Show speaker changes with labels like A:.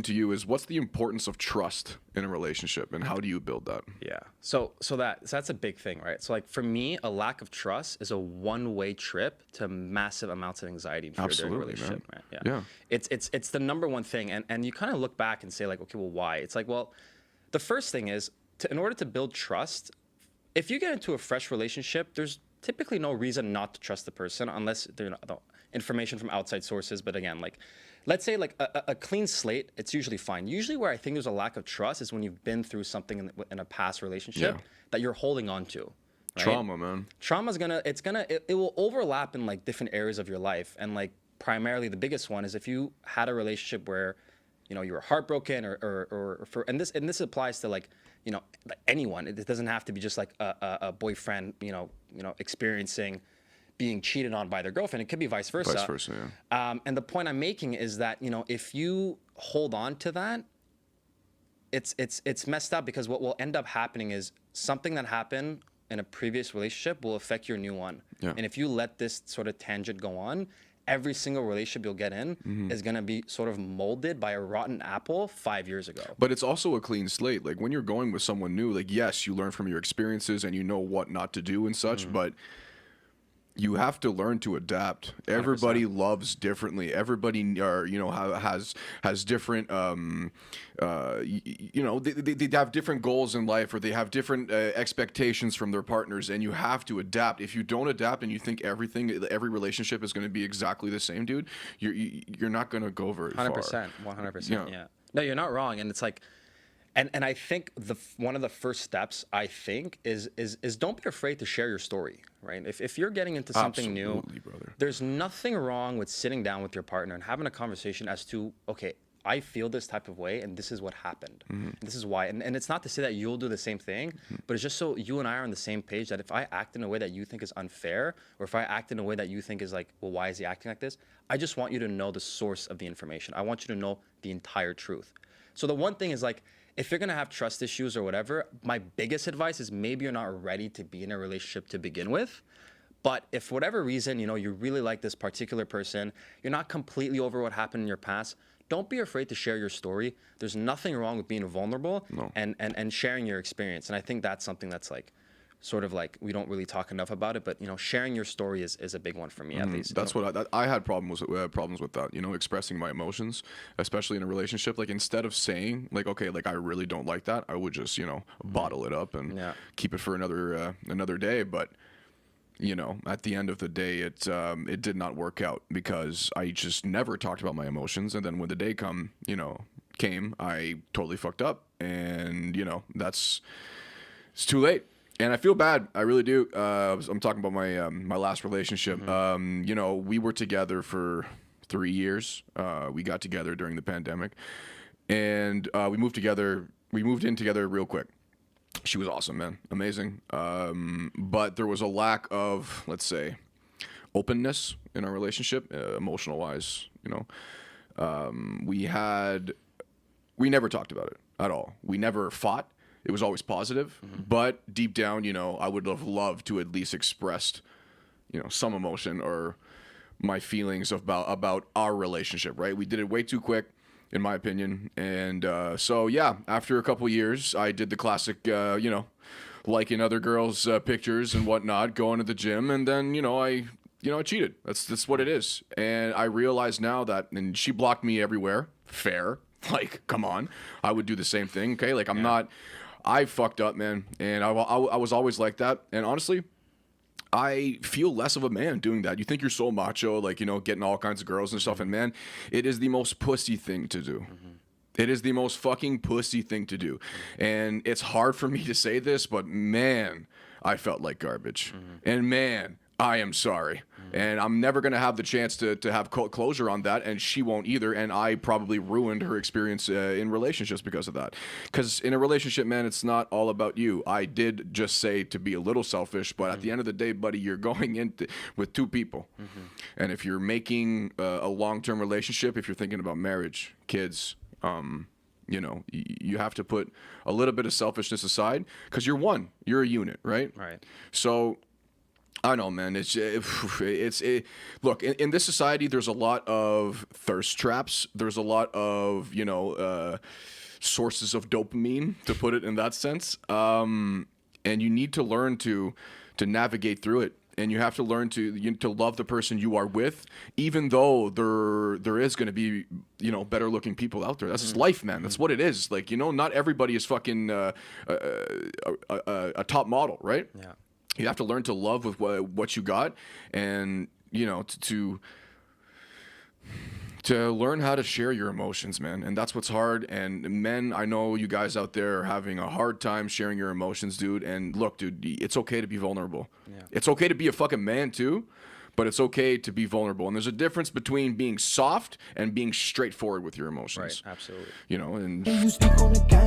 A: to you is, what's the importance of trust in a relationship, and how do you build that?
B: Yeah. So that's a big thing, right? So like for me, a lack of trust is a one-way trip to massive amounts of anxiety and fear during a
A: Absolutely, man.
B: relationship, right? Yeah.
A: Yeah.
B: It's the number one thing. And you kind of look back and say like, okay, well, why? It's like, well, the first thing is in order to build trust, if you get into a fresh relationship, there's typically no reason not to trust the person unless they're not, the information from outside sources. But again, like, let's say like a clean slate, it's usually fine. Usually where I think there's a lack of trust is when you've been through something in a past relationship
A: Yeah.
B: that you're holding on to. Right?
A: Trauma, man.
B: Trauma's it will overlap in like different areas of your life. And like primarily the biggest one is if you had a relationship where, you know, you were heartbroken or for, and this applies to like, you know, like anyone. It doesn't have to be just like a boyfriend, experiencing being cheated on by their girlfriend. It could be vice versa.
A: Vice versa, yeah.
B: And the point I'm making is that, you know, if you hold on to that, it's messed up, because what will end up happening is something that happened in a previous relationship will affect your new one.
A: Yeah.
B: And if you let this sort of tangent go on, every single relationship you'll get in is going to be sort of molded by a rotten apple 5 years ago.
A: But it's also a clean slate. Like when you're going with someone new, like yes, you learn from your experiences and you know what not to do and such, but you have to learn to adapt. Everybody loves differently. Everybody has different they have different goals in life, or they have different expectations from their partners, and you have to adapt. If you don't adapt and you think every relationship is going to be exactly the same, dude, you're not going to go very far.
B: 100%, 100%. Yeah. No, you're not wrong, and it's like, and I think one of the first steps, I think, is don't be afraid to share your story, right? If you're getting into something
A: Absolutely,
B: new,
A: brother.
B: there's nothing wrong with sitting down with your partner and having a conversation as to, okay, I feel this type of way, and this is what happened. And this is why. And it's not to say that you'll do the same thing, but it's just so you and I are on the same page, that if I act in a way that you think is unfair, or if I act in a way that you think is like, well, why is he acting like this? I just want you to know the source of the information. I want you to know the entire truth. So the one thing is like, if you're going to have trust issues or whatever, my biggest advice is maybe you're not ready to be in a relationship to begin with. But if for whatever reason, you know, you really like this particular person, you're not completely over what happened in your past, don't be afraid to share your story. There's nothing wrong with being vulnerable and sharing your experience. And I think that's something that's like, sort of like, we don't really talk enough about it, but, you know, sharing your story is a big one for me, at least.
A: That's what I had problems with that, you know, expressing my emotions, especially in a relationship. Like instead of saying like, okay, like I really don't like that, I would just, you know, bottle it up and keep it for another day. But you know, at the end of the day, it did not work out because I just never talked about my emotions. And then when the day came, I totally fucked up, and you know, it's too late. And I feel bad. I really do. I'm talking about my last relationship. You know, we were together for 3 years. We got together during the pandemic, and we moved in together real quick. She was awesome, man, amazing. But there was a lack of, let's say, openness in our relationship, emotional wise. You know, we never talked about it at all. We never fought. It was always positive, but deep down, you know, I would have loved to at least expressed, you know, some emotion or my feelings about our relationship, right? We did it way too quick, in my opinion. And so, yeah, after a couple years, I did the classic, you know, liking other girls' pictures and whatnot, going to the gym, and then, I cheated. That's what it is. And I realize now that, and she blocked me everywhere. Fair. Like, come on. I would do the same thing, okay? Like, I fucked up, man. And I was always like that. And honestly, I feel less of a man doing that. You think you're so macho, like, you know, getting all kinds of girls and stuff. And man, it is the most pussy thing to do. It is the most fucking pussy thing to do. And it's hard for me to say this, but man, I felt like garbage. And man, I am sorry. And I'm never going to have the chance to have closure on that, and she won't either. And I probably ruined her experience in relationships because of that. Because in a relationship, man, it's not all about you. I did just say to be a little selfish, but at the end of the day, buddy, you're going in with two people. And if you're making a long-term relationship, if you're thinking about marriage, kids, you know, you have to put a little bit of selfishness aside because you're a unit, right?
B: Right.
A: So I know, man. Look, in this society, there's a lot of thirst traps. There's a lot of, sources of dopamine, to put it in that sense. And you need to learn to navigate through it. And you have to learn to love the person you are with, even though there is going to be, better looking people out there. That's just life, man. That's what it is. Like, not everybody is fucking a top model, right?
B: Yeah.
A: You have to learn to love with what you got, and to learn how to share your emotions, man. And that's what's hard. And men, I know you guys out there are having a hard time sharing your emotions, dude. And look, dude, it's okay to be vulnerable.
B: Yeah.
A: It's okay to be a fucking man too, but it's okay to be vulnerable. And there's a difference between being soft and being straightforward with your emotions.
B: Right. Absolutely.
A: And
C: You speak on the game.